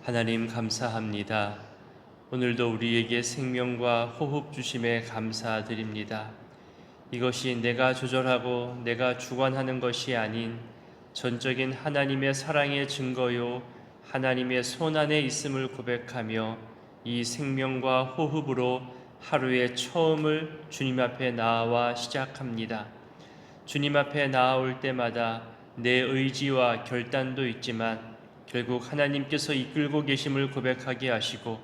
하나님 감사합니다. 오늘도 우리에게 생명과 호흡 주심에 감사드립니다. 이것이 내가 조절하고 내가 주관하는 것이 아닌 전적인 하나님의 사랑의 증거요 하나님의 손 안에 있음을 고백하며 이 생명과 호흡으로 하루의 처음을 주님 앞에 나아와 시작합니다. 주님 앞에 나아올 때마다 내 의지와 결단도 있지만 결국 하나님께서 이끌고 계심을 고백하게 하시고,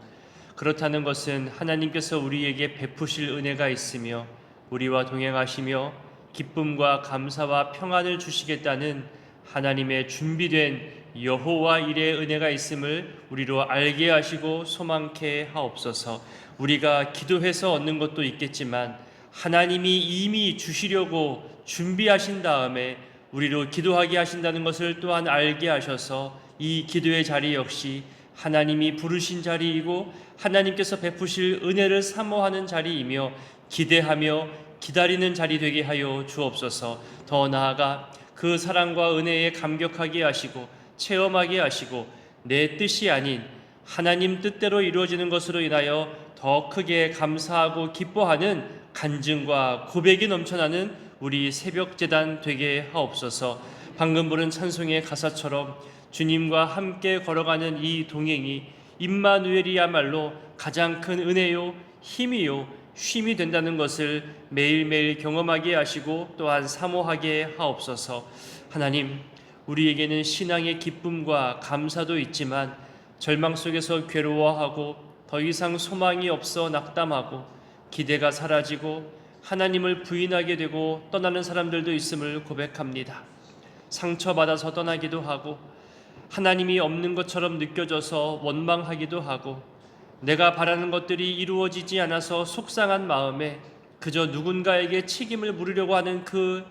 그렇다는 것은 하나님께서 우리에게 베푸실 은혜가 있으며 우리와 동행하시며 기쁨과 감사와 평안을 주시겠다는 하나님의 준비된 여호와 일의 은혜가 있음을 우리로 알게 하시고 소망케 하옵소서. 우리가 기도해서 얻는 것도 있겠지만 하나님이 이미 주시려고 준비하신 다음에 우리로 기도하게 하신다는 것을 또한 알게 하셔서 이 기도의 자리 역시 하나님이 부르신 자리이고 하나님께서 베푸실 은혜를 사모하는 자리이며 기대하며 기다리는 자리 되게 하여 주옵소서. 더 나아가 그 사랑과 은혜에 감격하게 하시고 체험하게 하시고 내 뜻이 아닌 하나님 뜻대로 이루어지는 것으로 인하여 더 크게 감사하고 기뻐하는 간증과 고백이 넘쳐나는 우리 새벽제단 되게 하옵소서. 방금 부른 찬송의 가사처럼 주님과 함께 걸어가는 이 동행이 임마누엘이야말로 가장 큰 은혜요 힘이요 쉼이 된다는 것을 매일매일 경험하게 하시고 또한 사모하게 하옵소서. 하나님, 우리에게는 신앙의 기쁨과 감사도 있지만 절망 속에서 괴로워하고 더 이상 소망이 없어 낙담하고 기대가 사라지고 하나님을 부인하게 되고 떠나는 사람들도 있음을 고백합니다. 상처받아서 떠나기도 하고 하나님이 없는 것처럼 느껴져서 원망하기도 하고 내가 바라는 것들이 이루어지지 않아서 속상한 마음에 그저 누군가에게 책임을 물으려고 하는 그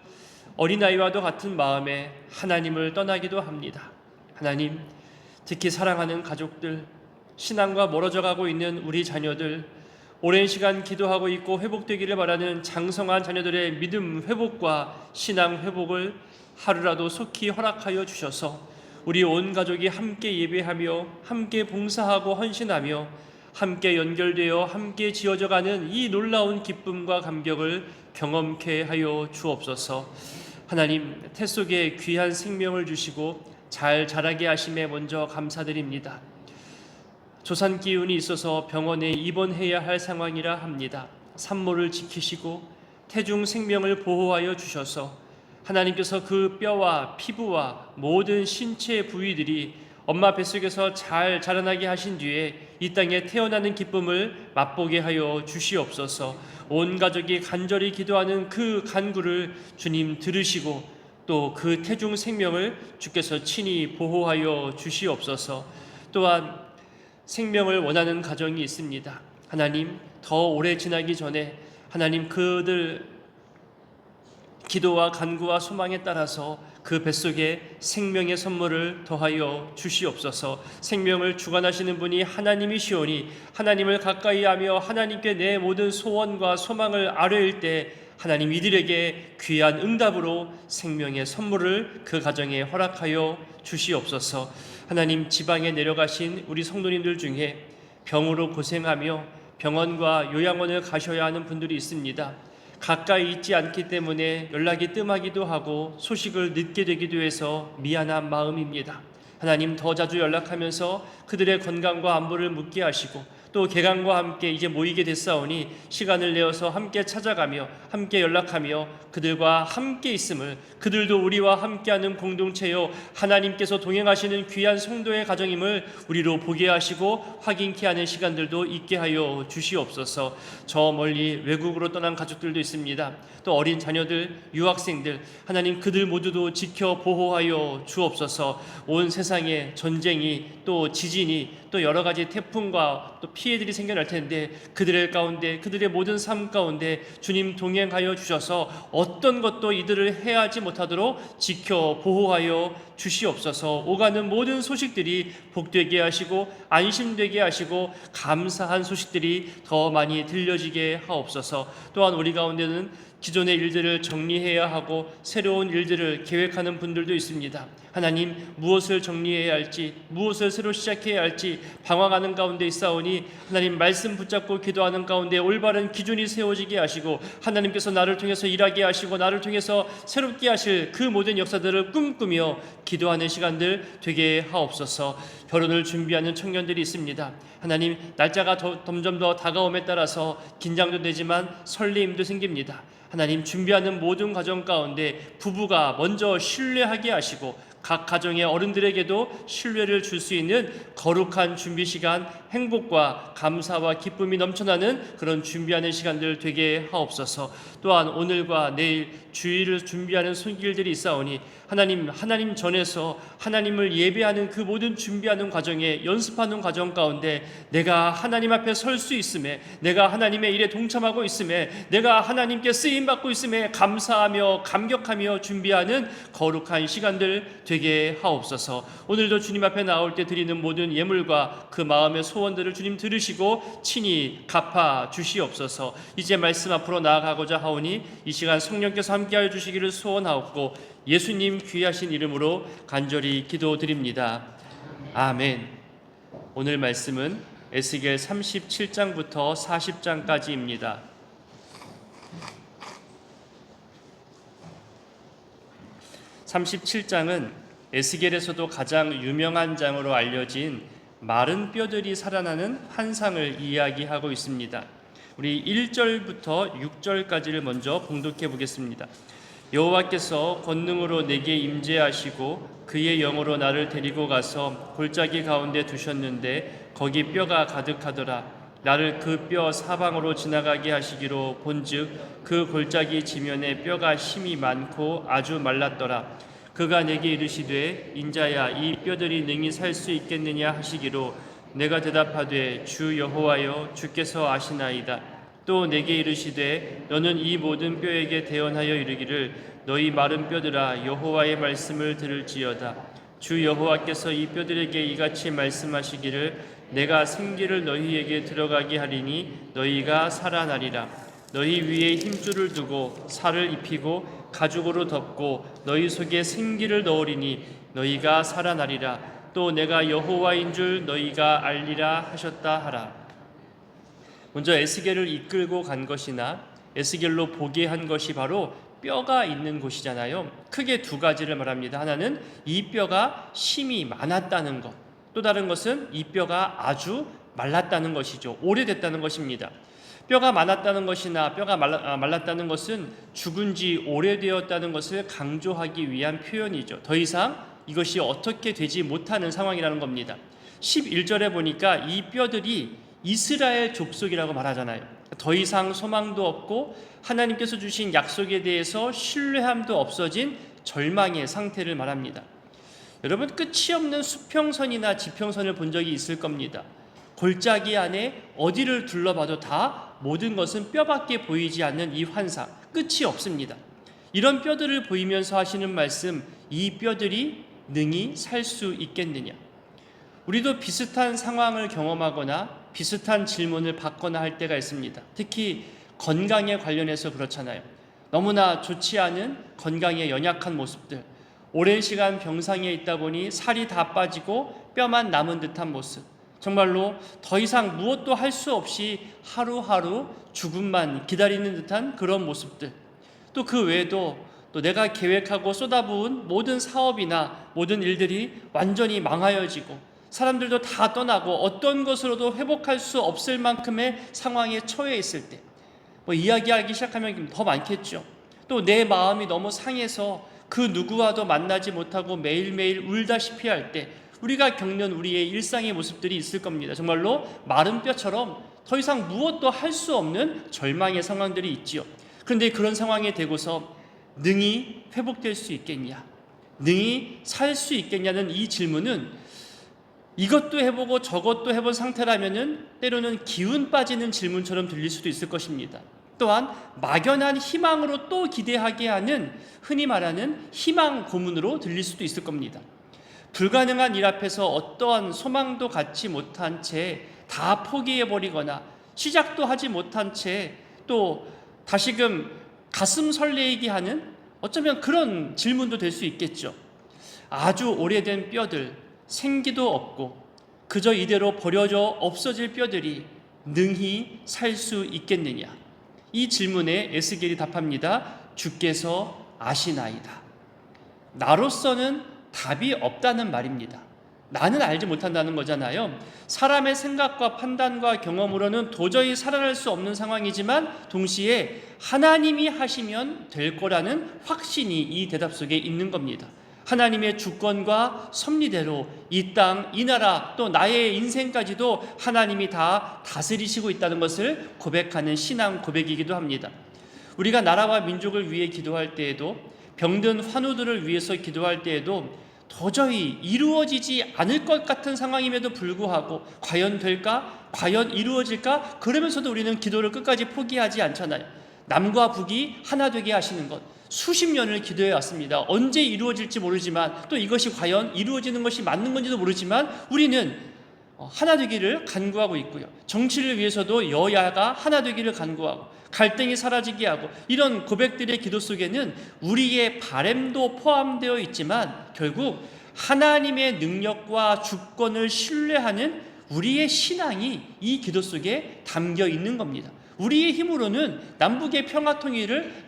어린아이와도 같은 마음에 하나님을 떠나기도 합니다. 하나님, 특히 사랑하는 가족들, 신앙과 멀어져 가고 있는 우리 자녀들, 오랜 시간 기도하고 있고 회복되기를 바라는 장성한 자녀들의 믿음 회복과 신앙 회복을 하루라도 속히 허락하여 주셔서 우리 온 가족이 함께 예배하며 함께 봉사하고 헌신하며 함께 연결되어 함께 지어져가는 이 놀라운 기쁨과 감격을 경험케 하여 주옵소서. 하나님, 태 속에 귀한 생명을 주시고 잘 자라게 하심에 먼저 감사드립니다. 조산 기운이 있어서 병원에 입원해야 할 상황이라 합니다. 산모를 지키시고 태중 생명을 보호하여 주셔서 하나님께서 그 뼈와 피부와 모든 신체 부위들이 엄마 뱃속에서 잘 자라나게 하신 뒤에 이 땅에 태어나는 기쁨을 맛보게 하여 주시옵소서. 온 가족이 간절히 기도하는 그 간구를 주님 들으시고 또 그 태중 생명을 주께서 친히 보호하여 주시옵소서. 또한 생명을 원하는 가정이 있습니다. 하나님, 더 오래 지나기 전에 하나님 그들 기도와 간구와 소망에 따라서 그 뱃속에 생명의 선물을 더하여 주시옵소서. 생명을 주관하시는 분이 하나님이시오니 하나님을 가까이 하며 하나님께 내 모든 소원과 소망을 아뢰일 때 하나님 이들에게 귀한 응답으로 생명의 선물을 그 가정에 허락하여 주시옵소서. 하나님, 지방에 내려가신 우리 성도님들 중에 병으로 고생하며 병원과 요양원을 가셔야 하는 분들이 있습니다. 가까이 있지 않기 때문에 연락이 뜸하기도 하고 소식을 늦게 되기도 해서 미안한 마음입니다. 하나님, 더 자주 연락하면서 그들의 건강과 안부를 묻게 하시고 또 개강과 함께 이제 모이게 됐사오니 시간을 내어서 함께 찾아가며 함께 연락하며 그들과 함께 있음을, 그들도 우리와 함께하는 공동체요 하나님께서 동행하시는 귀한 성도의 가정임을 우리로 보게 하시고 확인케 하는 시간들도 있게 하여 주시옵소서. 저 멀리 외국으로 떠난 가족들도 있습니다. 또 어린 자녀들, 유학생들, 하나님 그들 모두도 지켜 보호하여 주옵소서. 온 세상에 전쟁이 또 지진이 또 여러 가지 태풍과 또 피해들이 생겨날 텐데 그들의 가운데 그들의 모든 삶 가운데 주님 동행하여 주셔서 어떤 것도 이들을 해하지 못하도록 지켜 보호하여 주시옵소서. 오가는 모든 소식들이 복되게 하시고 안심되게 하시고 감사한 소식들이 더 많이 들려지게 하옵소서. 또한 우리 가운데는 기존의 일들을 정리해야 하고 새로운 일들을 계획하는 분들도 있습니다. 하나님, 무엇을 정리해야 할지, 무엇을 새로 시작해야 할지 방황하는 가운데 있사오니 하나님, 말씀 붙잡고 기도하는 가운데 올바른 기준이 세워지게 하시고 하나님께서 나를 통해서 일하게 하시고 나를 통해서 새롭게 하실 그 모든 역사들을 꿈꾸며 기도하는 시간들 되게 하옵소서. 결혼을 준비하는 청년들이 있습니다. 하나님, 날짜가 점점 더 다가옴에 따라서 긴장도 되지만 설레임도 생깁니다. 하나님, 준비하는 모든 과정 가운데 부부가 먼저 신뢰하게 하시고 각 가정의 어른들에게도 신뢰를 줄 수 있는 거룩한 준비 시간, 행복과 감사와 기쁨이 넘쳐나는 그런 준비하는 시간들 되게 하옵소서. 또한 오늘과 내일 주일을 준비하는 손길들이 있사오니 하나님 전에서 하나님을 예배하는 그 모든 준비하는 과정에 연습하는 과정 가운데 내가 하나님 앞에 설 수 있음에, 내가 하나님의 일에 동참하고 있음에, 내가 하나님께 쓰임받고 있음에 감사하며 감격하며 준비하는 거룩한 시간들 되게 하옵소서. 오늘도 주님 앞에 나올 때 드리는 모든 예물과 그 마음의 소원들을 주님 들으시고 친히 갚아 주시옵소서. 이제 말씀 앞으로 나아가고자 하오니 이 시간 성령께서 함께하여 주시기를 소원하옵고 예수님 귀하신 이름으로 간절히 기도드립니다. 아멘. 오늘 말씀은 에스겔 37장부터 40장까지입니다. 37장은 에스겔에서도 가장 유명한 장으로 알려진 마른 뼈들이 살아나는 환상을 이야기하고 있습니다. 우리 1절부터 6절까지를 먼저 봉독해 보겠습니다. 여호와께서 권능으로 내게 임재하시고 그의 영으로 나를 데리고 가서 골짜기 가운데 두셨는데 거기 뼈가 가득하더라. 나를 그 뼈 사방으로 지나가게 하시기로 본즉 그 골짜기 지면에 뼈가 힘이 많고 아주 말랐더라. 그가 내게 이르시되 인자야, 이 뼈들이 능히 살 수 있겠느냐 하시기로 내가 대답하되 주 여호와여, 주께서 아시나이다. 또 내게 이르시되 너는 이 모든 뼈에게 대언하여 이르기를 너희 마른 뼈들아, 여호와의 말씀을 들을지어다. 주 여호와께서 이 뼈들에게 이같이 말씀하시기를 내가 생기를 너희에게 들어가게 하리니 너희가 살아나리라. 너희 위에 힘줄을 두고 살을 입히고 가죽으로 덮고 너희 속에 생기를 넣으리니 너희가 살아나리라. 또 내가 여호와인 줄 너희가 알리라 하셨다 하라. 먼저 에스겔을 이끌고 간 것이나 에스겔로 보게 한 것이 바로 뼈가 있는 곳이잖아요. 크게 두 가지를 말합니다. 하나는 이 뼈가 힘이 많았다는 것, 또 다른 것은 이 뼈가 아주 말랐다는 것이죠. 오래됐다는 것입니다. 뼈가 많았다는 것이나 뼈가 말랐다는 것은 죽은 지 오래되었다는 것을 강조하기 위한 표현이죠. 더 이상 이것이 어떻게 되지 못하는 상황이라는 겁니다. 11절에 보니까 이 뼈들이 이스라엘 족속이라고 말하잖아요. 더 이상 소망도 없고 하나님께서 주신 약속에 대해서 신뢰함도 없어진 절망의 상태를 말합니다. 여러분, 끝이 없는 수평선이나 지평선을 본 적이 있을 겁니다. 골짜기 안에 어디를 둘러봐도 다 모든 것은 뼈밖에 보이지 않는 이 환상, 끝이 없습니다. 이런 뼈들을 보이면서 하시는 말씀, 이 뼈들이 능히 살 수 있겠느냐. 우리도 비슷한 상황을 경험하거나 비슷한 질문을 받거나 할 때가 있습니다. 특히 건강에 관련해서 그렇잖아요. 너무나 좋지 않은 건강에 연약한 모습들, 오랜 시간 병상에 있다 보니 살이 다 빠지고 뼈만 남은 듯한 모습, 정말로 더 이상 무엇도 할 수 없이 하루하루 죽음만 기다리는 듯한 그런 모습들, 또 그 외에도 또 내가 계획하고 쏟아부은 모든 사업이나 모든 일들이 완전히 망하여지고 사람들도 다 떠나고 어떤 것으로도 회복할 수 없을 만큼의 상황에 처해 있을 때, 이야기하기 시작하면 더 많겠죠. 또 내 마음이 너무 상해서 그 누구와도 만나지 못하고 매일매일 울다시피 할 때 우리가 겪는 우리의 일상의 모습들이 있을 겁니다. 정말로 마른 뼈처럼 더 이상 무엇도 할 수 없는 절망의 상황들이 있지요. 그런데 그런 상황에 되고서 능히 회복될 수 있겠냐, 능히 살 수 있겠냐는 이 질문은 이것도 해보고 저것도 해본 상태라면은 때로는 기운 빠지는 질문처럼 들릴 수도 있을 것입니다. 또한 막연한 희망으로 또 기대하게 하는 흔히 말하는 희망 고문으로 들릴 수도 있을 겁니다. 불가능한 일 앞에서 어떠한 소망도 갖지 못한 채 다 포기해버리거나 시작도 하지 못한 채 또 다시금 가슴 설레게 하는 어쩌면 그런 질문도 될 수 있겠죠. 아주 오래된 뼈들, 생기도 없고 그저 이대로 버려져 없어질 뼈들이 능히 살 수 있겠느냐? 이 질문에 에스겔이 답합니다. 주께서 아시나이다. 나로서는 답이 없다는 말입니다. 나는 알지 못한다는 거잖아요. 사람의 생각과 판단과 경험으로는 도저히 살아날 수 없는 상황이지만 동시에 하나님이 하시면 될 거라는 확신이 이 대답 속에 있는 겁니다. 하나님의 주권과 섭리대로 이 땅, 이 나라, 또 나의 인생까지도 하나님이 다 다스리시고 있다는 것을 고백하는 신앙 고백이기도 합니다. 우리가 나라와 민족을 위해 기도할 때에도, 병든 환우들을 위해서 기도할 때에도 도저히 이루어지지 않을 것 같은 상황임에도 불구하고 과연 될까? 과연 이루어질까? 그러면서도 우리는 기도를 끝까지 포기하지 않잖아요. 남과 북이 하나 되게 하시는 것, 수십 년을 기도해 왔습니다. 언제 이루어질지 모르지만, 또 이것이 과연 이루어지는 것이 맞는 건지도 모르지만 우리는 하나 되기를 간구하고 있고요. 정치를 위해서도 여야가 하나 되기를 간구하고 갈등이 사라지게 하고, 이런 고백들의 기도 속에는 우리의 바램도 포함되어 있지만 결국 하나님의 능력과 주권을 신뢰하는 우리의 신앙이 이 기도 속에 담겨 있는 겁니다. 우리의 힘으로는 남북의 평화 통일을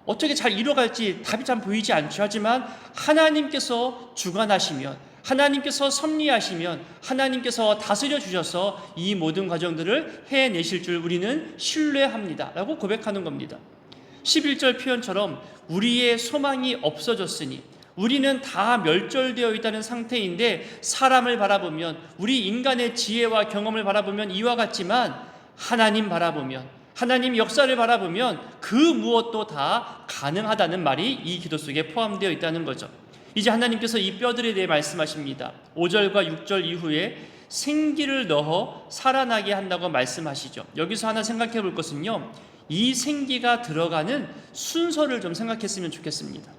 어떻게 잘 이뤄갈지 답이 잘 보이지 않죠. 하지만 하나님께서 주관하시면, 하나님께서 섭리하시면, 하나님께서 다스려 주셔서 이 모든 과정들을 해내실 줄 우리는 신뢰합니다 라고 고백하는 겁니다. 11절 표현처럼 우리의 소망이 없어졌으니, 우리는 다 멸절되어 있다는 상태인데 사람을 바라보면, 우리 인간의 지혜와 경험을 바라보면 이와 같지만 하나님 바라보면, 하나님 역사를 바라보면 그 무엇도 다 가능하다는 말이 이 기도 속에 포함되어 있다는 거죠. 이제 하나님께서 이 뼈들에 대해 말씀하십니다. 5절과 6절 이후에 생기를 넣어 살아나게 한다고 말씀하시죠. 여기서 하나 생각해 볼 것은요, 이 생기가 들어가는 순서를 좀 생각했으면 좋겠습니다.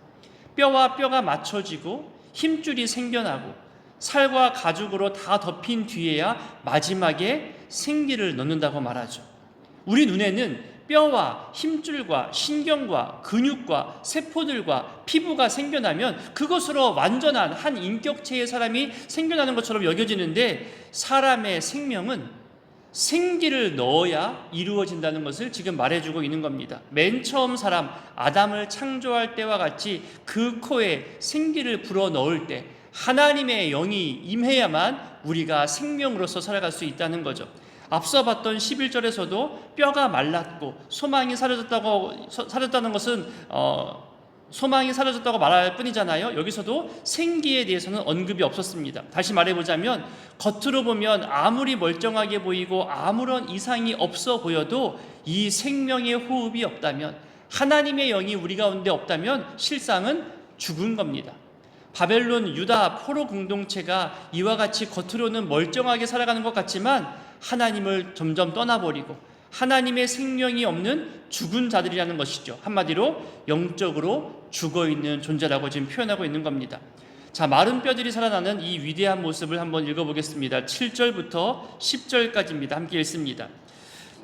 뼈와 뼈가 맞춰지고 힘줄이 생겨나고 살과 가죽으로 다 덮인 뒤에야 마지막에 생기를 넣는다고 말하죠. 우리 눈에는 뼈와 힘줄과 신경과 근육과 세포들과 피부가 생겨나면 그것으로 완전한 한 인격체의 사람이 생겨나는 것처럼 여겨지는데, 사람의 생명은 생기를 넣어야 이루어진다는 것을 지금 말해주고 있는 겁니다. 맨 처음 사람 아담을 창조할 때와 같이 그 코에 생기를 불어 넣을 때 하나님의 영이 임해야만 우리가 생명으로서 살아갈 수 있다는 거죠. 앞서 봤던 11절에서도 뼈가 말랐고 소망이 사라졌다는 것은 소망이 사라졌다고 말할 뿐이잖아요. 여기서도 생기에 대해서는 언급이 없었습니다. 다시 말해보자면, 겉으로 보면 아무리 멀쩡하게 보이고 아무런 이상이 없어 보여도 이 생명의 호흡이 없다면, 하나님의 영이 우리 가운데 없다면 실상은 죽은 겁니다. 바벨론, 유다, 포로 공동체가 이와 같이 겉으로는 멀쩡하게 살아가는 것 같지만 하나님을 점점 떠나버리고 하나님의 생명이 없는 죽은 자들이라는 것이죠. 한마디로 영적으로 죽어있는 존재라고 지금 표현하고 있는 겁니다. 자, 마른 뼈들이 살아나는 이 위대한 모습을 한번 읽어보겠습니다. 7절부터 10절까지입니다. 함께 읽습니다.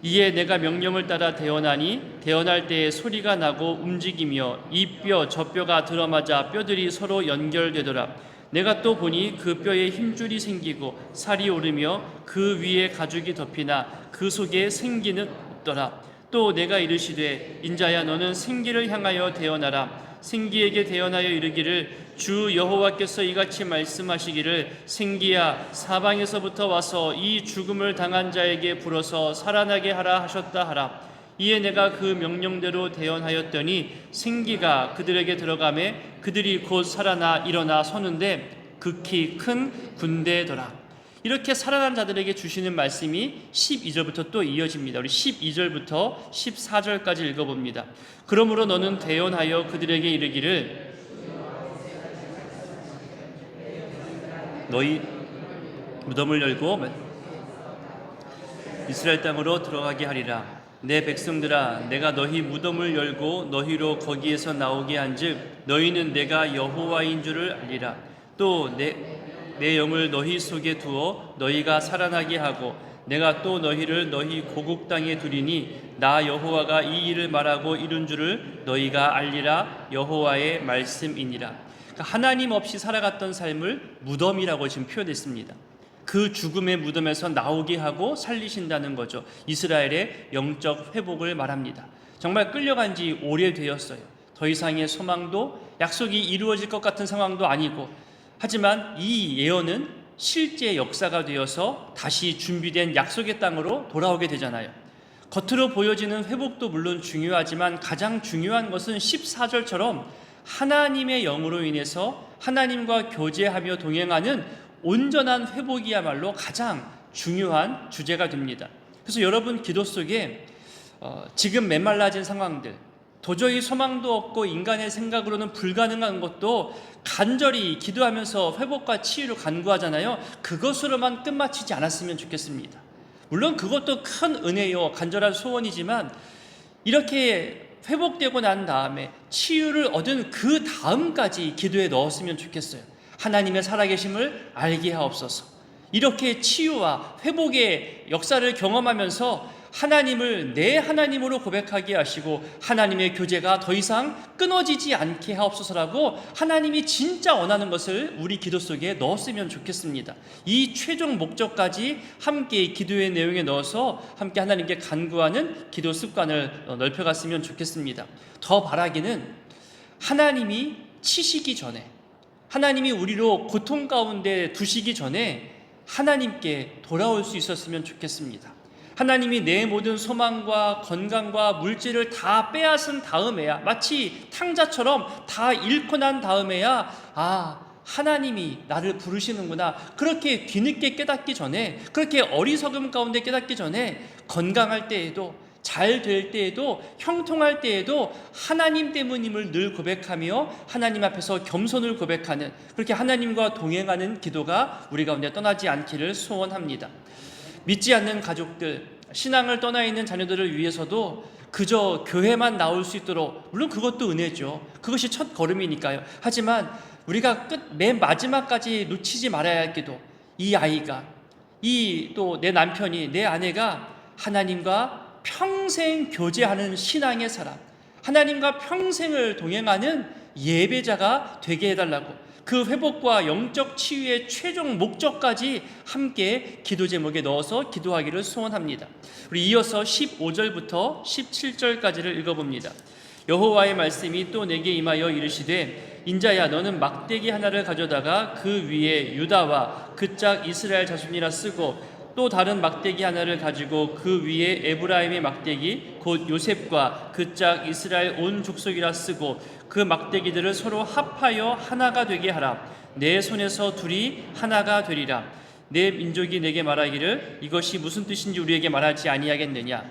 이에 내가 명령을 따라 대언하니 대언할 때에 소리가 나고 움직이며 이 뼈 저 뼈가 들어맞아 뼈들이 서로 연결되더라. 내가 또 보니 그 뼈에 힘줄이 생기고 살이 오르며 그 위에 가죽이 덮이나 그 속에 생기는 없더라. 또 내가 이르시되 인자야 너는 생기를 향하여 대언하라. 생기에게 대언하여 이르기를 주 여호와께서 이같이 말씀하시기를 생기야 사방에서부터 와서 이 죽음을 당한 자에게 불어서 살아나게 하라 하셨다 하라. 이에 내가 그 명령대로 대언하였더니 생기가 그들에게 들어가매 그들이 곧 살아나 일어나 서는데 극히 큰 군대더라. 이렇게 살아난 자들에게 주시는 말씀이 12절부터 또 이어집니다. 우리 12절부터 14절까지 읽어봅니다. 그러므로 너는 대언하여 그들에게 이르기를 너희 무덤을 열고 이스라엘 땅으로 들어가게 하리라. 내 백성들아 내가 너희 무덤을 열고 너희로 거기에서 나오게 한즉 너희는 내가 여호와인 줄을 알리라. 또 내 영을 너희 속에 두어 너희가 살아나게 하고 내가 또 너희를 너희 고국 땅에 두리니 나 여호와가 이 일을 말하고 이룬 줄을 너희가 알리라. 여호와의 말씀이니라. 그러니까 하나님 없이 살아갔던 삶을 무덤이라고 지금 표현했습니다. 그 죽음의 무덤에서 나오게 하고 살리신다는 거죠. 이스라엘의 영적 회복을 말합니다. 정말 끌려간 지 오래되었어요. 더 이상의 소망도 약속이 이루어질 것 같은 상황도 아니고, 하지만 이 예언은 실제 역사가 되어서 다시 준비된 약속의 땅으로 돌아오게 되잖아요. 겉으로 보여지는 회복도 물론 중요하지만 가장 중요한 것은 14절처럼 하나님의 영으로 인해서 하나님과 교제하며 동행하는 온전한 회복이야말로 가장 중요한 주제가 됩니다. 그래서 여러분 기도 속에 지금 메말라진 상황들, 도저히 소망도 없고 인간의 생각으로는 불가능한 것도 간절히 기도하면서 회복과 치유를 간구하잖아요. 그것으로만 끝마치지 않았으면 좋겠습니다. 물론 그것도 큰 은혜요, 간절한 소원이지만 이렇게 회복되고 난 다음에 치유를 얻은 그 다음까지 기도에 넣었으면 좋겠어요. 하나님의 살아계심을 알게 하옵소서. 이렇게 치유와 회복의 역사를 경험하면서 하나님을 내 하나님으로 고백하게 하시고 하나님의 교제가 더 이상 끊어지지 않게 하옵소서라고 하나님이 진짜 원하는 것을 우리 기도 속에 넣었으면 좋겠습니다. 이 최종 목적까지 함께 기도의 내용에 넣어서 함께 하나님께 간구하는 기도 습관을 넓혀갔으면 좋겠습니다. 더 바라기는 하나님이 치시기 전에, 하나님이 우리로 고통 가운데 두시기 전에 하나님께 돌아올 수 있었으면 좋겠습니다. 하나님이 내 모든 소망과 건강과 물질을 다 빼앗은 다음에야, 마치 탕자처럼 다 잃고 난 다음에야 하나님이 나를 부르시는구나, 그렇게 뒤늦게 깨닫기 전에, 그렇게 어리석음 가운데 깨닫기 전에 건강할 때에도, 잘 될 때에도, 형통할 때에도 하나님 때문임을 늘 고백하며 하나님 앞에서 겸손을 고백하는, 그렇게 하나님과 동행하는 기도가 우리 가운데 떠나지 않기를 소원합니다. 믿지 않는 가족들, 신앙을 떠나 있는 자녀들을 위해서도 그저 교회만 나올 수 있도록, 물론 그것도 은혜죠. 그것이 첫 걸음이니까요. 하지만 우리가 맨 마지막까지 놓치지 말아야 할 기도, 이 아이가, 또 내 남편이, 내 아내가 하나님과 평생 교제하는 신앙의 사람, 하나님과 평생을 동행하는 예배자가 되게 해달라고, 그 회복과 영적 치유의 최종 목적까지 함께 기도 제목에 넣어서 기도하기를 소원합니다. 우리 이어서 15절부터 17절까지를 읽어봅니다. 여호와의 말씀이 또 내게 임하여 이르시되, 인자야, 너는 막대기 하나를 가져다가 그 위에 유다와 그 짝 이스라엘 자손이라 쓰고, 또 다른 막대기 하나를 가지고 그 위에 에브라임의 막대기 곧 요셉과 그 짝 이스라엘 온 족속이라 쓰고, 그 막대기들을 서로 합하여 하나가 되게 하라. 내 손에서 둘이 하나가 되리라. 내 민족이 내게 말하기를 이것이 무슨 뜻인지 우리에게 말하지 아니하겠느냐.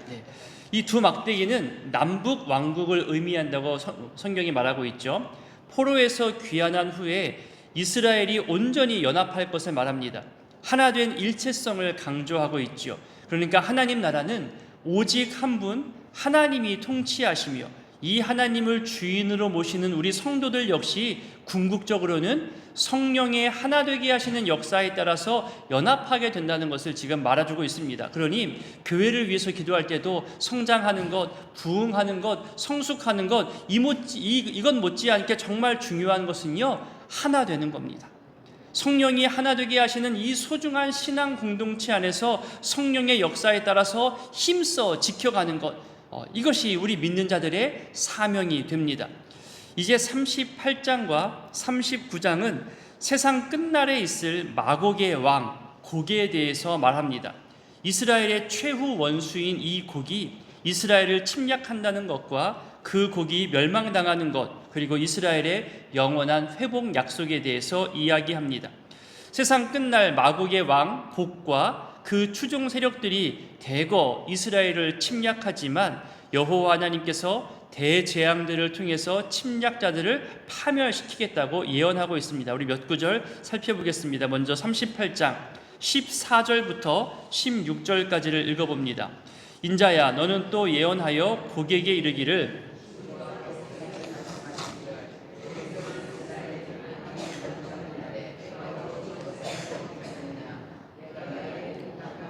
이 두 막대기는 남북 왕국을 의미한다고 성경이 말하고 있죠. 포로에서 귀환한 후에 이스라엘이 온전히 연합할 것을 말합니다. 하나 된 일체성을 강조하고 있죠. 그러니까 하나님 나라는 오직 한 분 하나님이 통치하시며, 이 하나님을 주인으로 모시는 우리 성도들 역시 궁극적으로는 성령의 하나 되게 하시는 역사에 따라서 연합하게 된다는 것을 지금 말해주고 있습니다. 그러니 교회를 위해서 기도할 때도 성장하는 것, 부흥하는 것, 성숙하는 것, 이건 못지않게 정말 중요한 것은요, 하나 되는 겁니다. 성령이 하나 되게 하시는 이 소중한 신앙 공동체 안에서 성령의 역사에 따라서 힘써 지켜가는 것, 이것이 우리 믿는 자들의 사명이 됩니다. 이제 38장과 39장은 세상 끝날에 있을 마곡의 왕 곡에 대해서 말합니다. 이스라엘의 최후 원수인 이 곡이 이스라엘을 침략한다는 것과 그 곡이 멸망당하는 것, 그리고 이스라엘의 영원한 회복 약속에 대해서 이야기합니다. 세상 끝날 마곡의 왕 곡과 그 추종 세력들이 대거 이스라엘을 침략하지만 여호와 하나님께서 대재앙들을 통해서 침략자들을 파멸시키겠다고 예언하고 있습니다. 우리 몇 구절 살펴보겠습니다. 먼저 38장 14절부터 16절까지를 읽어봅니다. 인자야, 너는 또 예언하여 곡에게 이르기를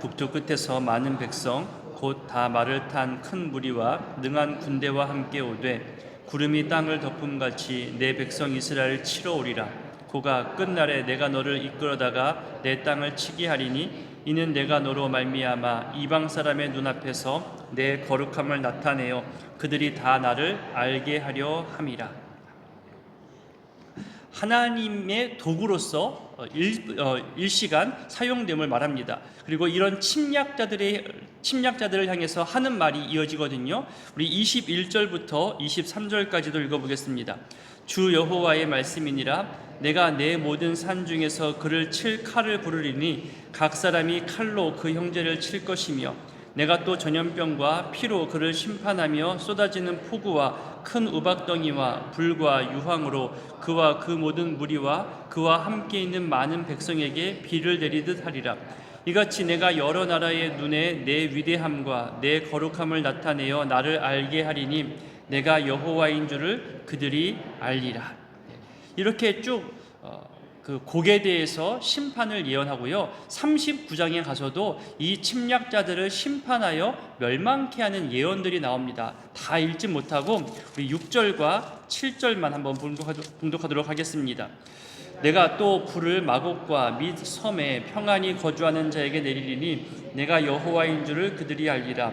북두 끝에서 많은 백성 곧 다 말을 탄 큰 무리와 능한 군대와 함께 오되 구름이 땅을 덮음같이 내 백성 이스라엘을 치러 오리라. 고가 끝날에 내가 너를 이끌어다가 내 땅을 치게 하리니 이는 내가 너로 말미암아 이방 사람의 눈앞에서 내 거룩함을 나타내어 그들이 다 나를 알게 하려 함이라. 하나님의 도구로서 일시간 사용됨을 말합니다. 그리고 이런 침략자들을 향해서 하는 말이 이어지거든요. 우리 21절부터 23절까지도 읽어보겠습니다. 주 여호와의 말씀이니라. 내가 내 모든 산 중에서 그를 칠 칼을 부르리니 각 사람이 칼로 그 형제를 칠 것이며 내가 또 전염병과 피로 그를 심판하며 쏟아지는 폭우와 큰 우박덩이와 불과 유황으로 그와 그 모든 무리와 그와 함께 있는 많은 백성에게 비를 내리듯 하리라. 이같이 내가 여러 나라의 눈에 내 위대함과 내 거룩함을 나타내어 나를 알게 하리니 내가 여호와인 줄을 그들이 알리라. 이렇게 쭉 그 곡에 대해서 심판을 예언하고요. 39장에 가서도 이 침략자들을 심판하여 멸망케 하는 예언들이 나옵니다. 다 읽지 못하고 우리 6절과 7절만 한번 봉독하도록 하겠습니다. 내가 또 불을 마곡과 및 섬에 평안히 거주하는 자에게 내리리니 내가 여호와인 줄을 그들이 알리라.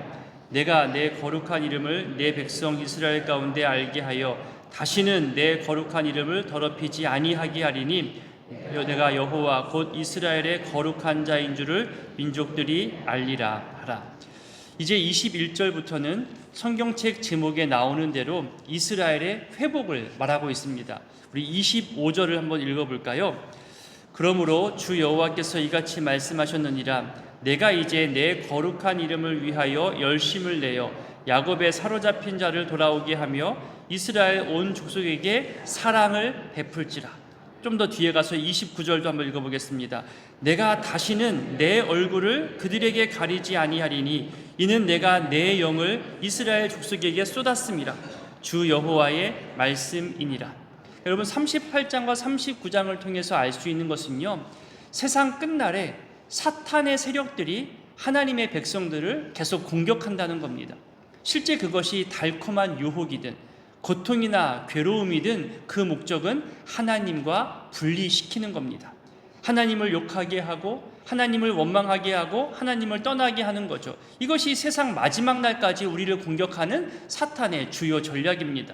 내가 내 거룩한 이름을 내 백성 이스라엘 가운데 알게 하여 다시는 내 거룩한 이름을 더럽히지 아니하게 하리니 내가 여호와 곧 이스라엘의 거룩한 자인 줄을 민족들이 알리라 하라. 이제 21절부터는 성경책 제목에 나오는 대로 이스라엘의 회복을 말하고 있습니다. 우리 25절을 한번 읽어볼까요? 그러므로 주 여호와께서 이같이 말씀하셨느니라. 내가 이제 내 거룩한 이름을 위하여 열심을 내어 야곱의 사로잡힌 자를 돌아오게 하며 이스라엘 온 족속에게 사랑을 베풀지라. 좀 더 뒤에 가서 29절도 한번 읽어보겠습니다. 내가 다시는 내 얼굴을 그들에게 가리지 아니하리니 이는 내가 내 영을 이스라엘 족속에게 쏟았음이라. 주 여호와의 말씀이니라. 여러분 38장과 39장을 통해서 알 수 있는 것은요, 세상 끝날에 사탄의 세력들이 하나님의 백성들을 계속 공격한다는 겁니다. 실제 그것이 달콤한 유혹이든 고통이나 괴로움이든 그 목적은 하나님과 분리시키는 겁니다. 하나님을 욕하게 하고 하나님을 원망하게 하고 하나님을 떠나게 하는 거죠. 이것이 세상 마지막 날까지 우리를 공격하는 사탄의 주요 전략입니다.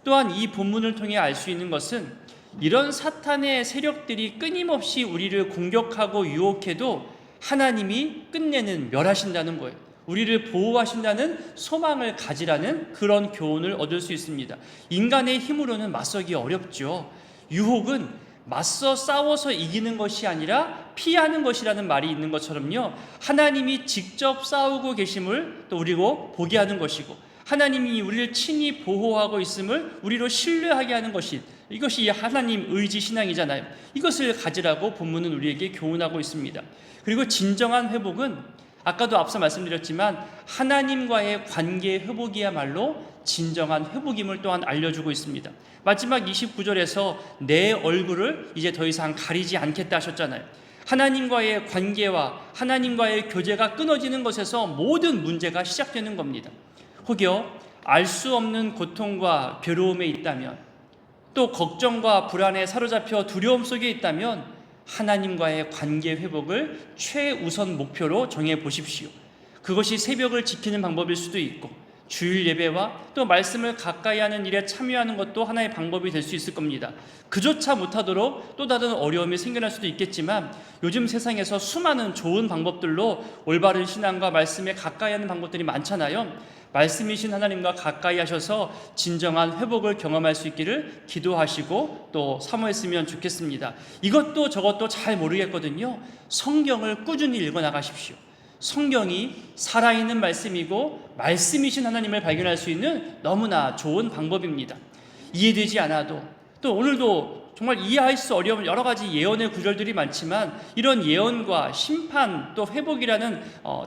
또한 이 본문을 통해 알 수 있는 것은 이런 사탄의 세력들이 끊임없이 우리를 공격하고 유혹해도 하나님이 끝내는 멸하신다는 거예요. 우리를 보호하신다는 소망을 가지라는 그런 교훈을 얻을 수 있습니다. 인간의 힘으로는 맞서기 어렵죠. 유혹은 맞서 싸워서 이기는 것이 아니라 피하는 것이라는 말이 있는 것처럼요, 하나님이 직접 싸우고 계심을 또 우리로 보게 하는 것이고 하나님이 우리를 친히 보호하고 있음을 우리로 신뢰하게 하는 것이, 이것이 하나님 의지 신앙이잖아요. 이것을 가지라고 본문은 우리에게 교훈하고 있습니다. 그리고 진정한 회복은 아까도 앞서 말씀드렸지만 하나님과의 관계 회복이야말로 진정한 회복임을 또한 알려주고 있습니다. 마지막 29절에서 내 얼굴을 이제 더 이상 가리지 않겠다 하셨잖아요. 하나님과의 관계와 하나님과의 교제가 끊어지는 것에서 모든 문제가 시작되는 겁니다. 혹여 알 수 없는 고통과 괴로움에 있다면, 또 걱정과 불안에 사로잡혀 두려움 속에 있다면 하나님과의 관계 회복을 최우선 목표로 정해 보십시오. 그것이 새벽을 지키는 방법일 수도 있고 주일 예배와 또 말씀을 가까이 하는 일에 참여하는 것도 하나의 방법이 될 수 있을 겁니다. 그조차 못하도록 또 다른 어려움이 생겨날 수도 있겠지만 요즘 세상에서 수많은 좋은 방법들로 올바른 신앙과 말씀에 가까이 하는 방법들이 많잖아요. 말씀이신 하나님과 가까이 하셔서 진정한 회복을 경험할 수 있기를 기도하시고 또 사모했으면 좋겠습니다. 이것도 저것도 잘 모르겠거든요. 성경을 꾸준히 읽어 나가십시오. 성경이 살아있는 말씀이고 말씀이신 하나님을 발견할 수 있는 너무나 좋은 방법입니다. 이해되지 않아도, 또 오늘도 정말 이해할 수 어려운 여러 가지 예언의 구절들이 많지만 이런 예언과 심판 또 회복이라는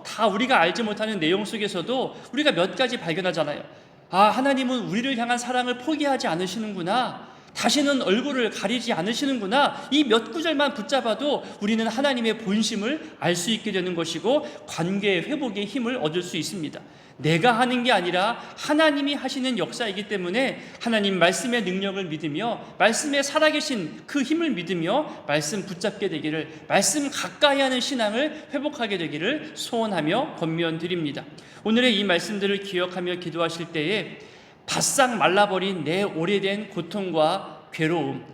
다 우리가 알지 못하는 내용 속에서도 우리가 몇 가지 발견하잖아요. 아, 하나님은 우리를 향한 사랑을 포기하지 않으시는구나. 다시는 얼굴을 가리지 않으시는구나. 이 몇 구절만 붙잡아도 우리는 하나님의 본심을 알 수 있게 되는 것이고 관계 회복의 힘을 얻을 수 있습니다. 내가 하는 게 아니라 하나님이 하시는 역사이기 때문에 하나님 말씀의 능력을 믿으며 말씀에 살아계신 그 힘을 믿으며 말씀 붙잡게 되기를, 말씀 가까이 하는 신앙을 회복하게 되기를 소원하며 권면드립니다. 오늘의 이 말씀들을 기억하며 기도하실 때에 바싹 말라버린 내 오래된 고통과 괴로움,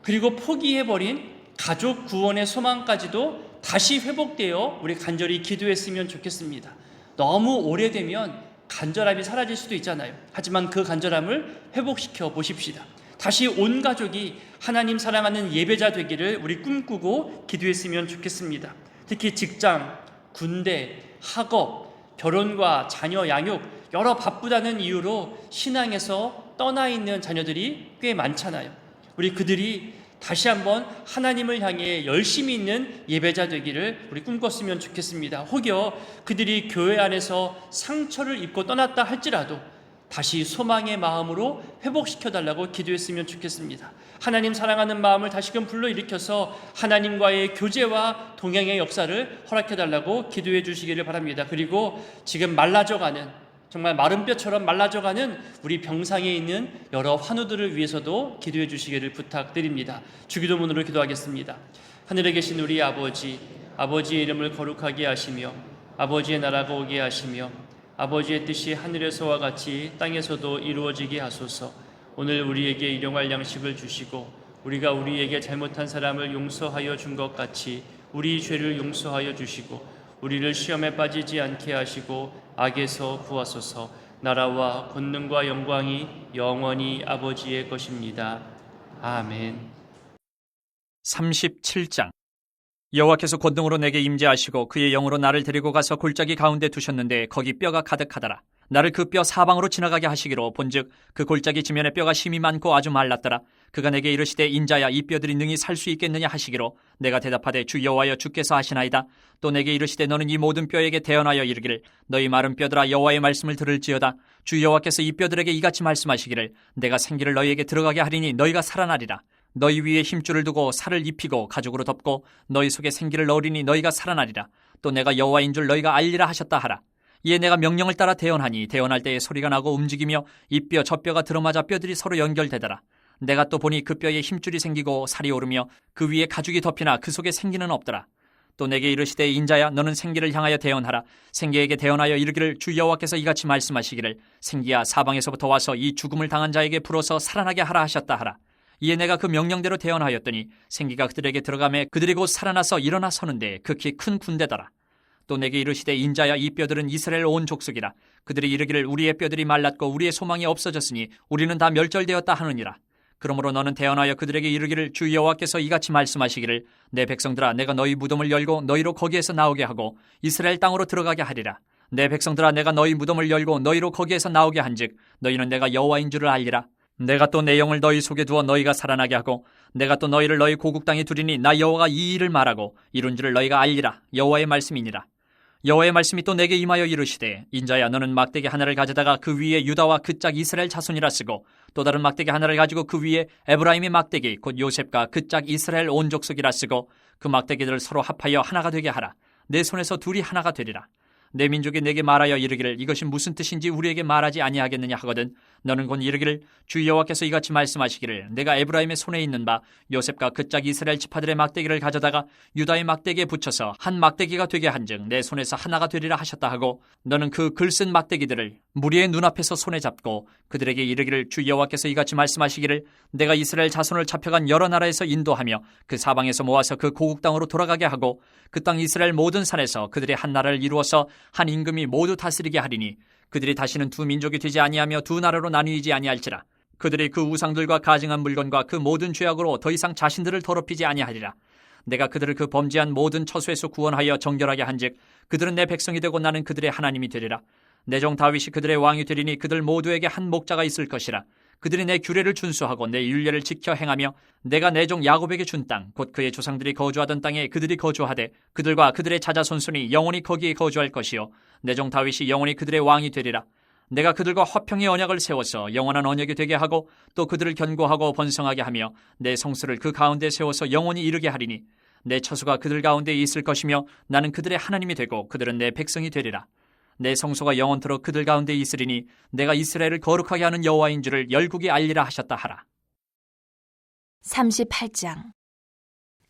그리고 포기해버린 가족 구원의 소망까지도 다시 회복되어 우리 간절히 기도했으면 좋겠습니다. 너무 오래되면 간절함이 사라질 수도 있잖아요. 하지만 그 간절함을 회복시켜 보십시다. 다시 온 가족이 하나님 사랑하는 예배자 되기를 우리 꿈꾸고 기도했으면 좋겠습니다. 특히 직장, 군대, 학업, 결혼과 자녀 양육, 여러 바쁘다는 이유로 신앙에서 떠나 있는 자녀들이 꽤 많잖아요. 우리 그들이 다시 한번 하나님을 향해 열심히 있는 예배자 되기를 우리 꿈꿨으면 좋겠습니다. 혹여 그들이 교회 안에서 상처를 입고 떠났다 할지라도 다시 소망의 마음으로 회복시켜달라고 기도했으면 좋겠습니다. 하나님 사랑하는 마음을 다시금 불러일으켜서 하나님과의 교제와 동행의 역사를 허락해달라고 기도해 주시기를 바랍니다. 그리고 지금 말라져가는, 정말 마른 뼈처럼 말라져가는 우리 병상에 있는 여러 환우들을 위해서도 기도해 주시기를 부탁드립니다. 주기도문으로 기도하겠습니다. 하늘에 계신 우리 아버지, 아버지의 이름을 거룩하게 하시며 아버지의 나라가 오게 하시며 아버지의 뜻이 하늘에서와 같이 땅에서도 이루어지게 하소서. 오늘 우리에게 일용할 양식을 주시고 우리가 우리에게 잘못한 사람을 용서하여 준 것 같이 우리 죄를 용서하여 주시고 우리를 시험에 빠지지 않게 하시고 악에서 구하소서. 나라와 권능과 영광이 영원히 아버지의 것입니다. 아멘. 37장. 여호와께서 권능으로 내게 임재하시고 그의 영으로 나를 데리고 가서 골짜기 가운데 두셨는데 거기 뼈가 가득하더라. 나를 그 뼈 사방으로 지나가게 하시기로 본즉 그 골짜기 지면에 뼈가 심이 많고 아주 말랐더라. 그가 내게 이르시되 인자야 이 뼈들이 능히 살 수 있겠느냐 하시기로 내가 대답하되 주 여호와여 주께서 하시나이다. 또 내게 이르시되 너는 이 모든 뼈에게 대언하여 이르기를 너희 마른 뼈들아 여호와의 말씀을 들을지어다. 주 여호와께서 이 뼈들에게 이같이 말씀하시기를 내가 생기를 너희에게 들어가게 하리니 너희가 살아나리라. 너희 위에 힘줄을 두고 살을 입히고 가죽으로 덮고 너희 속에 생기를 넣으리니 너희가 살아나리라. 또 내가 여호와인 줄 너희가 알리라 하셨다 하라. 이에 내가 명령을 따라 대언하니 대언할 때에 소리가 나고 움직이며 이 뼈 저 뼈가 들어맞아 뼈들이 서로 연결되더라. 내가 또 보니 그 뼈에 힘줄이 생기고 살이 오르며 그 위에 가죽이 덮이나 그 속에 생기는 없더라. 또 내게 이르시되 인자야 너는 생기를 향하여 대언하라. 생기에게 대언하여 이르기를 주 여호와께서 이같이 말씀하시기를 생기야 사방에서부터 와서 이 죽음을 당한 자에게 불어서 살아나게 하라 하셨다 하라. 이에 내가 그 명령대로 대언하였더니 생기가 그들에게 들어가매 그들이 곧 살아나서 일어나 서는데 극히 큰 군대더라. 또 내게 이르시되 인자야 이 뼈들은 이스라엘 온 족속이라. 그들이 이르기를 우리의 뼈들이 말랐고 우리의 소망이 없어졌으니 우리는 다 멸절되었다 하느니라. 그러므로 너는 대언하여 그들에게 이르기를 주 여호와께서 이같이 말씀하시기를 내 백성들아 내가 너희 무덤을 열고 너희로 거기에서 나오게 하고 이스라엘 땅으로 들어가게 하리라. 내 백성들아 내가 너희 무덤을 열고 너희로 거기에서 나오게 한즉 너희는 내가 여호와인 줄을 알리라. 내가 또 내 영을 너희 속에 두어 너희가 살아나게 하고 내가 또 너희를 너희 고국 땅에 두리니 나 여호와가 이 일을 말하고 이룬 줄을 너희가 알리라. 여호와의 말씀이니라. 여호와의 말씀이 또 내게 임하여 이르시되 인자야 너는 막대기 하나를 가져다가 그 위에 유다와 그 짝 이스라엘 자손이라 쓰고 또 다른 막대기 하나를 가지고 그 위에 에브라임의 막대기 곧 요셉과 그 짝 이스라엘 온 족속이라 쓰고 그 막대기들을 서로 합하여 하나가 되게 하라. 내 손에서 둘이 하나가 되리라. 내 민족이 내게 말하여 이르기를 이것이 무슨 뜻인지 우리에게 말하지 아니하겠느냐 하거든 너는 곧 이르기를 주 여호와께서 이같이 말씀하시기를 내가 에브라임의 손에 있는 바 요셉과 그 짝 이스라엘 지파들의 막대기를 가져다가 유다의 막대기에 붙여서 한 막대기가 되게 한즉 내 손에서 하나가 되리라 하셨다 하고 너는 그 글쓴 막대기들을 무리의 눈앞에서 손에 잡고 그들에게 이르기를 주 여호와께서 이같이 말씀하시기를 내가 이스라엘 자손을 잡혀간 여러 나라에서 인도하며 그 사방에서 모아서 그 고국 땅으로 돌아가게 하고 그 땅 이스라엘 모든 산에서 그들의 한 나라를 이루어서 한 임금이 모두 다스리게 하리니 그들이 다시는 두 민족이 되지 아니하며 두 나라로 나뉘지 아니할지라. 그들이 그 우상들과 가증한 물건과 그 모든 죄악으로 더 이상 자신들을 더럽히지 아니하리라. 내가 그들을 그 범죄한 모든 처소에서 구원하여 정결하게 한즉 그들은 내 백성이 되고 나는 그들의 하나님이 되리라. 내 종 다윗이 그들의 왕이 되리니 그들 모두에게 한 목자가 있을 것이라. 그들이 내 규례를 준수하고 내 율례를 지켜 행하며 내가 내 종 야곱에게 준 땅 곧 그의 조상들이 거주하던 땅에 그들이 거주하되 그들과 그들의 자자손손이 영원히 거기에 거주할 것이요 내 종 다윗이 영원히 그들의 왕이 되리라. 내가 그들과 화평의 언약을 세워서 영원한 언약이 되게 하고 또 그들을 견고하고 번성하게 하며 내 성수를 그 가운데 세워서 영원히 이르게 하리니 내 처소가 그들 가운데 있을 것이며 나는 그들의 하나님이 되고 그들은 내 백성이 되리라. 내 성소가 영원토록 그들 가운데 있으리니 내가 이스라엘을 거룩하게 하는 여호와인 줄을 열국이 알리라 하셨다 하라. 38장.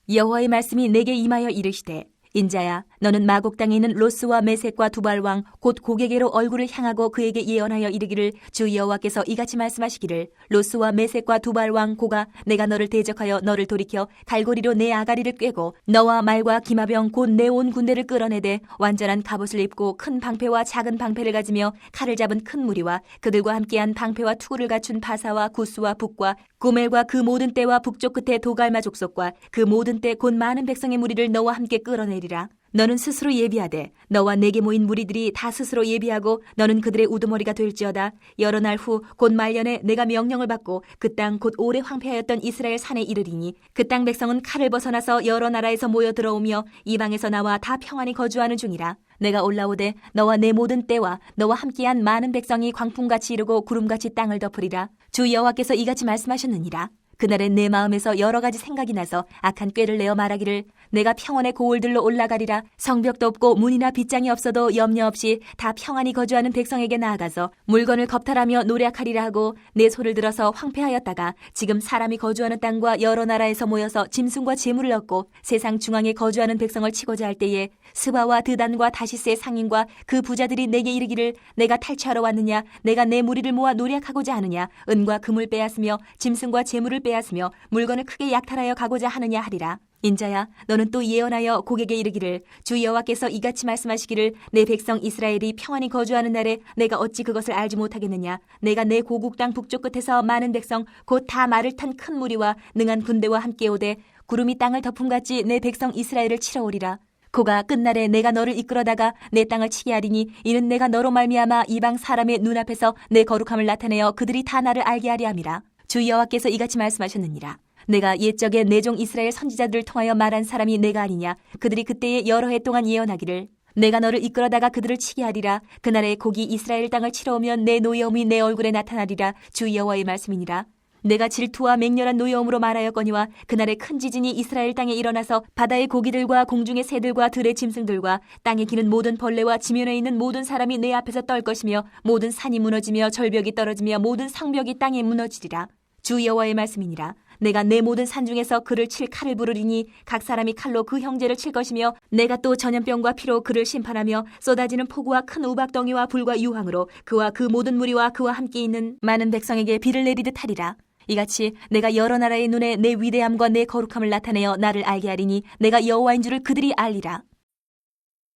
여호와의 말씀이 내게 임하여 이르시되 인자야 너는 마곡 땅에 있는 로스와 메섹과 두발 왕 곧 고게게로 얼굴을 향하고 그에게 예언하여 이르기를 주 여호와께서 이같이 말씀하시기를 로스와 메섹과 두발 왕 고가 내가 너를 대적하여 너를 돌이켜 갈고리로 내 아가리를 꿰고 너와 말과 기마병 곧 내 온 군대를 끌어내되 완전한 갑옷을 입고 큰 방패와 작은 방패를 가지며 칼을 잡은 큰 무리와 그들과 함께한 방패와 투구를 갖춘 바사와 구스와 북과 구멜과 그 모든 떼와 북쪽 끝에 도갈마 족속과 그 모든 떼 곧 많은 백성의 무리를 너와 함께 끌어내리라. 너는 스스로 예비하되 너와 내게 모인 무리들이 다 스스로 예비하고 너는 그들의 우두머리가 될지어다. 여러 날 후 곧 말년에 내가 명령을 받고 그 땅 곧 오래 황폐하였던 이스라엘 산에 이르리니 그 땅 백성은 칼을 벗어나서 여러 나라에서 모여 들어오며 이방에서 나와 다 평안히 거주하는 중이라. 내가 올라오되 너와 내 모든 떼와 너와 함께한 많은 백성이 광풍같이 이르고 구름같이 땅을 덮으리라. 주 여호와께서 이같이 말씀하셨느니라. 그날엔 내 마음에서 여러 가지 생각이 나서 악한 꾀를 내어 말하기를 내가 평원의 고을들로 올라가리라. 성벽도 없고 문이나 빗장이 없어도 염려 없이 다 평안히 거주하는 백성에게 나아가서 물건을 겁탈하며 노력하리라 하고 내 소를 들어서 황폐하였다가 지금 사람이 거주하는 땅과 여러 나라에서 모여서 짐승과 재물을 얻고 세상 중앙에 거주하는 백성을 치고자 할 때에 스바와 드단과 다시스의 상인과 그 부자들이 내게 이르기를 내가 탈취하러 왔느냐 내가 내 무리를 모아 노력하고자 하느냐 은과 금을 빼앗으며 짐승과 재물을 빼앗으며 물건을 크게 약탈하여 가고자 하느냐 하리라. 인자야 너는 또 예언하여 고객에게 이르기를 주 여호와께서 이같이 말씀하시기를 내 백성 이스라엘이 평안히 거주하는 날에 내가 어찌 그것을 알지 못하겠느냐. 내가 내 고국 땅 북쪽 끝에서 많은 백성 곧 다 말을 탄 큰 무리와 능한 군대와 함께 오되 구름이 땅을 덮음같이 내 백성 이스라엘을 치러 오리라. 고가 끝날에 내가 너를 이끌어다가 내 땅을 치게 하리니 이는 내가 너로 말미암아 이방 사람의 눈앞에서 내 거룩함을 나타내어 그들이 다 나를 알게 하리 함이라. 주 여호와께서 이같이 말씀하셨느니라. 내가 옛적에 내 종 이스라엘 선지자들을 통하여 말한 사람이 내가 아니냐. 그들이 그때에 여러 해 동안 예언하기를 내가 너를 이끌어다가 그들을 치게 하리라. 그날에 곡이 이스라엘 땅을 치러 오면 내 노여움이 내 얼굴에 나타나리라. 주 여호와의 말씀이니라. 내가 질투와 맹렬한 노여움으로 말하였거니와 그날에 큰 지진이 이스라엘 땅에 일어나서 바다의 고기들과 공중의 새들과 들의 짐승들과 땅에 기는 모든 벌레와 지면에 있는 모든 사람이 내 앞에서 떨 것이며 모든 산이 무너지며 절벽이 떨어지며 모든 성벽이 땅에 무너지리라. 주 여호와의 말씀이니라. 내가 내 모든 산 중에서 그를 칠 칼을 부르리니 각 사람이 칼로 그 형제를 칠 것이며 내가 또 전염병과 피로 그를 심판하며 쏟아지는 폭우와 큰 우박덩이와 불과 유황으로 그와 그 모든 무리와 그와 함께 있는 많은 백성에게 비를 내리듯 하리라. 이같이 내가 여러 나라의 눈에 내 위대함과 내 거룩함을 나타내어 나를 알게 하리니 내가 여호와인 줄을 그들이 알리라.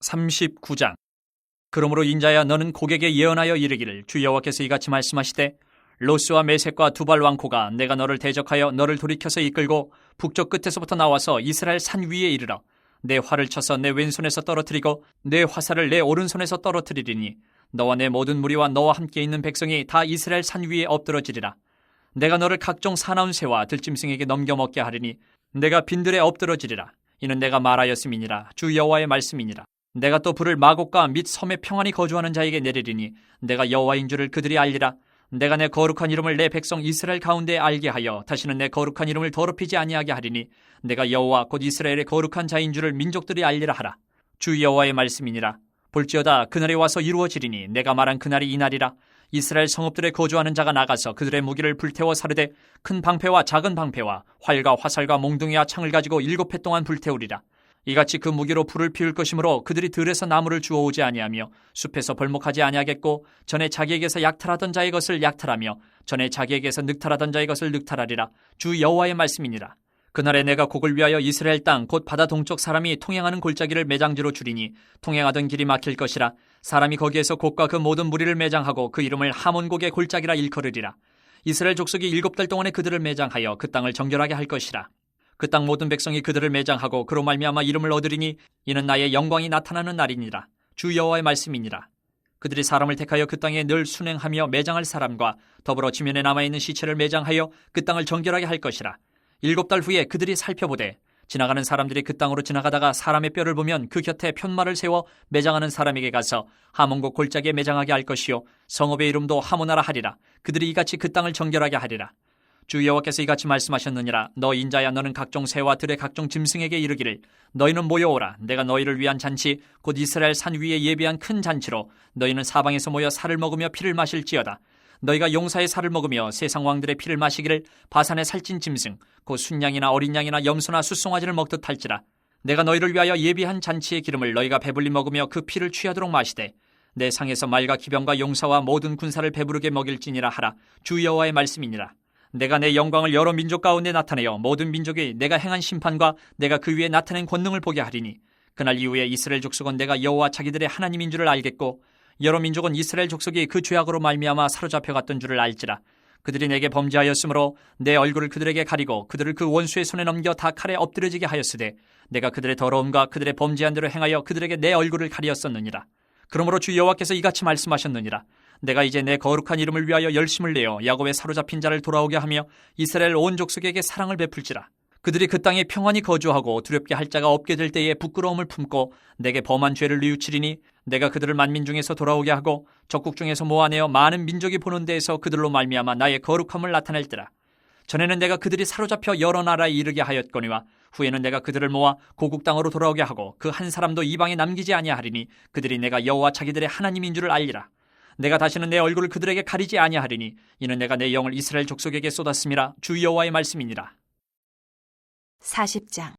39장. 그러므로 인자야 너는 고객에 예언하여 이르기를 주 여호와께서 이같이 말씀하시되 로스와 메섹과 두발 왕 고가 내가 너를 대적하여 너를 돌이켜서 이끌고 북쪽 끝에서부터 나와서 이스라엘 산 위에 이르러 내 활을 쳐서 내 왼손에서 떨어뜨리고 내 화살을 내 오른손에서 떨어뜨리리니 너와 내 모든 무리와 너와 함께 있는 백성이 다 이스라엘 산 위에 엎드러지리라. 내가 너를 각종 사나운 새와 들짐승에게 넘겨먹게 하리니 내가 빈들에 엎드러지리라. 이는 내가 말하였음이니라. 주 여호와의 말씀이니라. 내가 또 불을 마곡과 및 섬에 평안히 거주하는 자에게 내리리니 내가 여호와인 줄을 그들이 알리라. 내가 내 거룩한 이름을 내 백성 이스라엘 가운데 알게 하여 다시는 내 거룩한 이름을 더럽히지 아니하게 하리니 내가 여호와 곧 이스라엘의 거룩한 자인 줄을 민족들이 알리라 하라. 주 여호와의 말씀이니라. 볼지어다 그날이 와서 이루어지리니 내가 말한 그날이 이날이라. 이스라엘 성읍들에 거주하는 자가 나가서 그들의 무기를 불태워 사르되 큰 방패와 작은 방패와 활과 화살과 몽둥이와 창을 가지고 7해 동안 불태우리라. 이같이 그 무기로 불을 피울 것이므로 그들이 들에서 나무를 주워오지 아니하며 숲에서 벌목하지 아니하겠고 전에 자기에게서 약탈하던 자의 것을 약탈하며 전에 자기에게서 늑탈하던 자의 것을 늑탈하리라. 주 여호와의 말씀이니라. 그날에 내가 곡을 위하여 이스라엘 땅 곧 바다 동쪽 사람이 통행하는 골짜기를 매장지로 줄이니 통행하던 길이 막힐 것이라. 사람이 거기에서 곡과 그 모든 무리를 매장하고 그 이름을 하몬곡의 골짜기라 일컬으리라. 이스라엘 족속이 7달 동안에 그들을 매장하여 그 땅을 정결하게 할 것이라. 그 땅 모든 백성이 그들을 매장하고 그로 말미암아 이름을 얻으리니 이는 나의 영광이 나타나는 날이니라. 주 여호와의 말씀이니라. 그들이 사람을 택하여 그 땅에 늘 순행하며 매장할 사람과 더불어 지면에 남아있는 시체를 매장하여 그 땅을 정결하게 할 것이라. 7달 후에 그들이 살펴보되 지나가는 사람들이 그 땅으로 지나가다가 사람의 뼈를 보면 그 곁에 편말을 세워 매장하는 사람에게 가서 하몬국 골짜기에 매장하게 할 것이요 성읍의 이름도 하모나라 하리라. 그들이 이같이 그 땅을 정결하게 하리라. 주 여호와께서 이같이 말씀하셨느니라. 너 인자야, 너는 각종 새와 들의 각종 짐승에게 이르기를 너희는 모여오라. 내가 너희를 위한 잔치 곧 이스라엘 산 위에 예비한 큰 잔치로 너희는 사방에서 모여 살을 먹으며 피를 마실지어다. 너희가 용사의 살을 먹으며 세상 왕들의 피를 마시기를 바산의 살찐 짐승 곧 순양이나 어린 양이나 염소나 숫송아지를 먹듯 할지라. 내가 너희를 위하여 예비한 잔치의 기름을 너희가 배불리 먹으며 그 피를 취하도록 마시되 내 상에서 말과 기병과 용사와 모든 군사를 배부르게 먹일지니라 하라. 주 여호와의 말씀이니라. 내가 내 영광을 여러 민족 가운데 나타내어 모든 민족이 내가 행한 심판과 내가 그 위에 나타낸 권능을 보게 하리니 그날 이후에 이스라엘 족속은 내가 여호와 자기들의 하나님인 줄을 알겠고 여러 민족은 이스라엘 족속이 그 죄악으로 말미암아 사로잡혀갔던 줄을 알지라. 그들이 내게 범죄하였으므로 내 얼굴을 그들에게 가리고 그들을 그 원수의 손에 넘겨 다 칼에 엎드려지게 하였으되 내가 그들의 더러움과 그들의 범죄한 대로 행하여 그들에게 내 얼굴을 가리었었느니라. 그러므로 주 여호와께서 이같이 말씀하셨느니라. 내가 이제 내 거룩한 이름을 위하여 열심을 내어 야곱의 사로잡힌 자를 돌아오게 하며 이스라엘 온 족속에게 사랑을 베풀지라. 그들이 그 땅에 평안히 거주하고 두렵게 할 자가 없게 될 때에 부끄러움을 품고 내게 범한 죄를 뉘우치리니 내가 그들을 만민 중에서 돌아오게 하고 적국 중에서 모아내어 많은 민족이 보는 데에서 그들로 말미암아 나의 거룩함을 나타낼지라. 전에는 내가 그들이 사로잡혀 여러 나라에 이르게 하였거니와 후에는 내가 그들을 모아 고국 땅으로 돌아오게 하고 그 한 사람도 이방에 남기지 아니하리니 그들이 내가 여호와 자기들의 하나님인 줄을 알리라. 내가 다시는 내 얼굴을 그들에게 가리지 아니하리니 이는 내가 내 영을 이스라엘 족속에게 쏟았음이라. 주 여호와의 말씀이니라. 40장.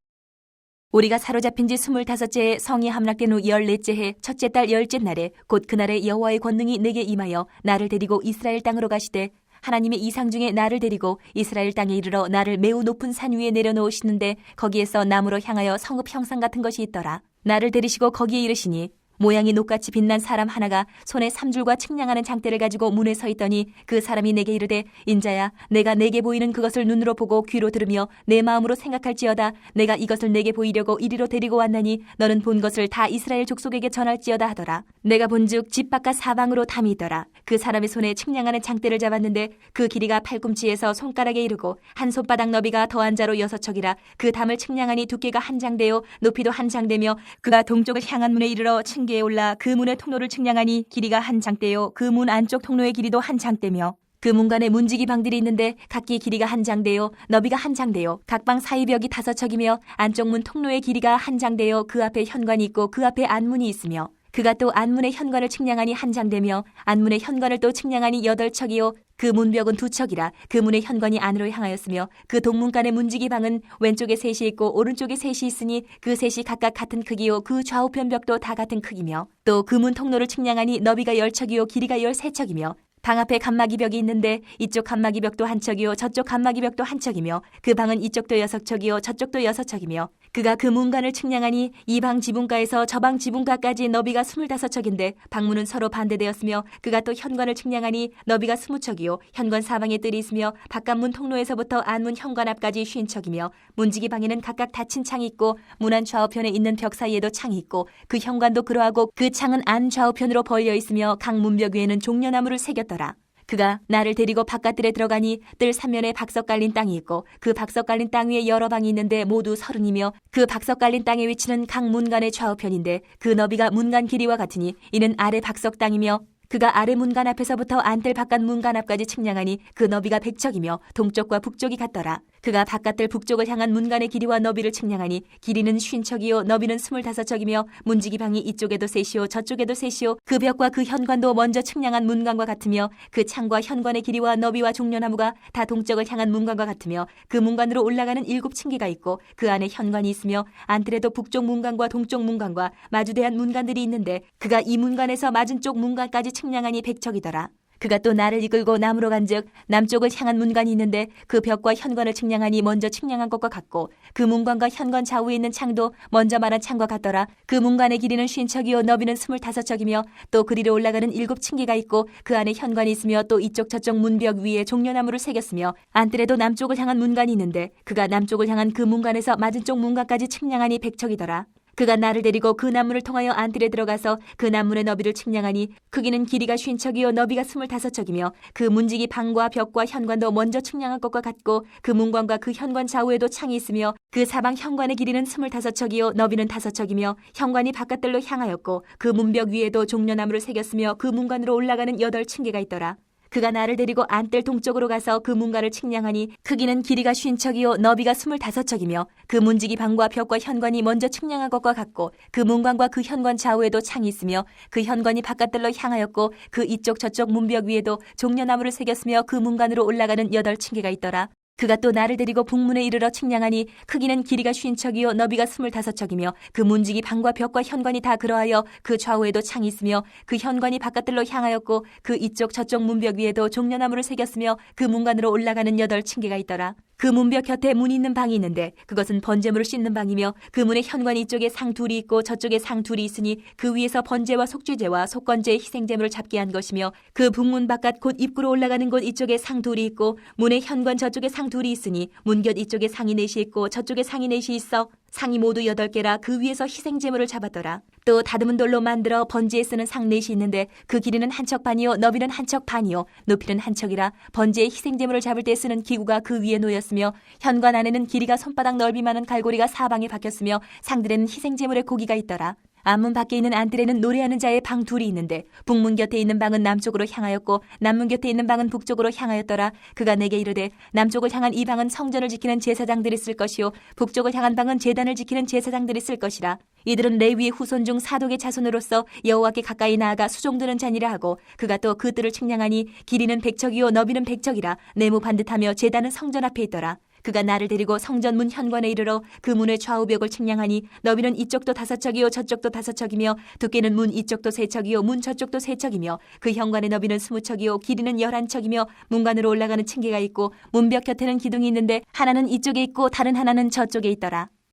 우리가 사로잡힌 지 25째에 성이 함락된 후 14째 해 첫째 달 10째 날에 곧 그날에 여호와의 권능이 내게 임하여 나를 데리고 이스라엘 땅으로 가시되 하나님의 이상 중에 나를 데리고 이스라엘 땅에 이르러 나를 매우 높은 산 위에 내려놓으시는데 거기에서 나무로 향하여 성읍 형상 같은 것이 있더라. 나를 데리시고 거기에 이르시니 모양이 녹같이 빛난 사람 하나가 손에 삼줄과 측량하는 장대를 가지고 문에 서 있더니 그 사람이 내게 이르되 인자야, 내가 내게 보이는 그것을 눈으로 보고 귀로 들으며 내 마음으로 생각할지어다. 내가 이것을 내게 보이려고 이리로 데리고 왔나니 너는 본 것을 다 이스라엘 족속에게 전할지어다 하더라. 내가 본즉 집 바깥 사방으로 담이 있더라. 그 사람의 손에 측량하는 장대를 잡았는데 그 길이가 팔꿈치에서 손가락에 이르고 한 손바닥 너비가 더한 자로 6척이라. 그 담을 측량하니 두께가 한 장대요 높이도 한 장대며 그가 동쪽을 향한 문에 이르러 층계에 올라 그 문의 통로를 측량하니 길이가 한 장대요 그 문 안쪽 통로의 길이도 한 장대며 그 문간에 문지기 방들이 있는데 각기 길이가 한 장대요 너비가 한 장대요 각 방 사이 벽이 5척이며 안쪽 문 통로의 길이가 한 장대요 그 앞에 현관이 있고 그 앞에 안문이 있으며 그가 또 안문의 현관을 측량하니 한 장대며 안문의 현관을 또 측량하니 8척이요 그 문벽은 2척이라. 그 문의 현관이 안으로 향하였으며 그 동문간의 문지기 방은 왼쪽에 셋이 있고 오른쪽에 셋이 있으니 그 셋이 각각 같은 크기요 그 좌우편 벽도 다 같은 크기며 또 그 문 통로를 측량하니 너비가 10척이요 길이가 13척이며 방 앞에 칸막이 벽이 있는데 이쪽 칸막이 벽도 한 척이요 저쪽 칸막이 벽도 한 척이며 그 방은 이쪽도 6척이요 저쪽도 6척이며 그가 그 문간을 측량하니 이 방 지붕가에서 저 방 지붕가까지 너비가 25척인데 방문은 서로 반대되었으며 그가 또 현관을 측량하니 너비가 20척이요 현관 사방에 뜰이 있으며 바깥문 통로에서부터 안문 현관 앞까지 50척이며 문지기 방에는 각각 닫힌 창이 있고 문 안 좌우편에 있는 벽 사이에도 창이 있고 그 현관도 그러하고 그 창은 안 좌우편으로 벌려 있으며 각 문벽 위에는 종려나무를 새겼더라. 그가 나를 데리고 바깥들에 들어가니 뜰 3면에 박석 깔린 땅이 있고 그 박석 깔린 땅 위에 여러 방이 있는데 모두 30이며 그 박석 깔린 땅의 위치는 각 문간의 좌우편인데 그 너비가 문간 길이와 같으니 이는 아래 박석 땅이며 그가 아래 문간 앞에서부터 안뜰 바깥 문간 앞까지 측량하니 그 너비가 100척이며 동쪽과 북쪽이 같더라. 그가 바깥뜰 북쪽을 향한 문간의 길이와 너비를 측량하니 길이는 50척이요 너비는 25척이며 문지기 방이 이쪽에도 셋이요 저쪽에도 셋이요 그 벽과 그 현관도 먼저 측량한 문간과 같으며 그 창과 현관의 길이와 너비와 종려나무가 다 동쪽을 향한 문간과 같으며 그 문간으로 올라가는 7층계가 있고 그 안에 현관이 있으며 안뜰에도 북쪽 문간과 동쪽 문간과 마주대한 문간들이 있는데 그가 이 문간에서 맞은 쪽 문간까지 측량하니 100척이더라. 그가 또 나를 이끌고 남으로 간즉 남쪽을 향한 문간이 있는데 그 벽과 현관을 측량하니 먼저 측량한 것과 같고 그 문관과 현관 좌우에 있는 창도 먼저 말한 창과 같더라. 그 문간의 길이는 50척이요 너비는 25척이며 또 그리로 올라가는 7층계가 있고 그 안에 현관이 있으며 또 이쪽 저쪽 문벽 위에 종려나무를 새겼으며 안뜰에도 남쪽을 향한 문간이 있는데 그가 남쪽을 향한 그 문간에서 맞은 쪽 문간까지 측량하니 100척이더라. 그가 나를 데리고 그 난문을 통하여 안뜰에 들어가서 그 난문의 너비를 측량하니 크기는 길이가 50척이요 너비가 25척이며 그 문지기 방과 벽과 현관도 먼저 측량한 것과 같고 그 문관과 그 현관 좌우에도 창이 있으며 그 사방 현관의 길이는 25척이요 너비는 5척이며 현관이 바깥들로 향하였고 그 문벽 위에도 종려나무를 새겼으며 그 문관으로 올라가는 8층계가 있더라. 그가 나를 데리고 안뜰 동쪽으로 가서 그 문관을 측량하니 크기는 길이가 50척이요 너비가 25척이며 그 문지기 방과 벽과 현관이 먼저 측량한 것과 같고 그 문관과 그 현관 좌우에도 창이 있으며 그 현관이 바깥들로 향하였고 그 이쪽 저쪽 문벽 위에도 종려나무를 새겼으며 그 문관으로 올라가는 8층계가 있더라. 그가 또 나를 데리고 북문에 이르러 측량하니 크기는 길이가 50척이요 너비가 25척이며 그 문지기 방과 벽과 현관이 다 그러하여 그 좌우에도 창이 있으며 그 현관이 바깥들로 향하였고 그 이쪽 저쪽 문벽 위에도 종려나무를 새겼으며 그 문관으로 올라가는 8층계가 있더라. 그 문벽 곁에 문이 있는 방이 있는데 그것은 번제물을 씻는 방이며 그 문의 현관 이쪽에 상 둘이 있고 저쪽에 상 둘이 있으니 그 위에서 번제와 속죄제와 속건제의 희생제물을 잡게 한 것이며 그 북문 바깥 곧 입구로 올라가는 곳 이쪽에 상 둘이 있고 문의 현관 저쪽에 상 둘이 있으니 문곁 이쪽에 상이 넷이 있고 저쪽에 상이 넷이 있어 상이 모두 8개라 그 위에서 희생제물을 잡았더라. 또 다듬은 돌로 만들어 번제에 쓰는 상 넷이 있는데 그 길이는 1척 반이요 너비는 1척 반이요 높이는 1척이라 번제의 희생제물을 잡을 때 쓰는 기구가 그 위에 놓였으며 현관 안에는 길이가 손바닥 넓이만한 갈고리가 사방에 박혔으며 상들에는 희생제물의 고기가 있더라. 안문 밖에 있는 안뜰에는 노래하는 자의 방 둘이 있는데 북문 곁에 있는 방은 남쪽으로 향하였고 남문 곁에 있는 방은 북쪽으로 향하였더라. 그가 내게 이르되 남쪽을 향한 이 방은 성전을 지키는 제사장들이 쓸 것이요 북쪽을 향한 방은 제단을 지키는 제사장들이 쓸 것이라. 이들은 레위의 후손 중 사독의 자손으로서 여호와께 가까이 나아가 수종드는 자니라 하고 그가 또 그 뜰을 측량하니 길이는 100척이요 너비는 100척이라 네모 반듯하며 제단은 성전 앞에 있더라. 그가 나를 데리고 성전 문 현관에 이르러 그 문의 좌우벽을 측량하니 너비는 이쪽도 5척이요 저쪽도 5척이며 두께는 문 이쪽도 3척이요 문 저쪽도 3척이며 그 현관의 너비는 20척이요 길이는 11척이며 문관으로 올라가는 층계가 있고 문벽 곁에는 기둥이 있는데 하나는 이쪽에 있고 다른 하나는 저쪽에 있더라.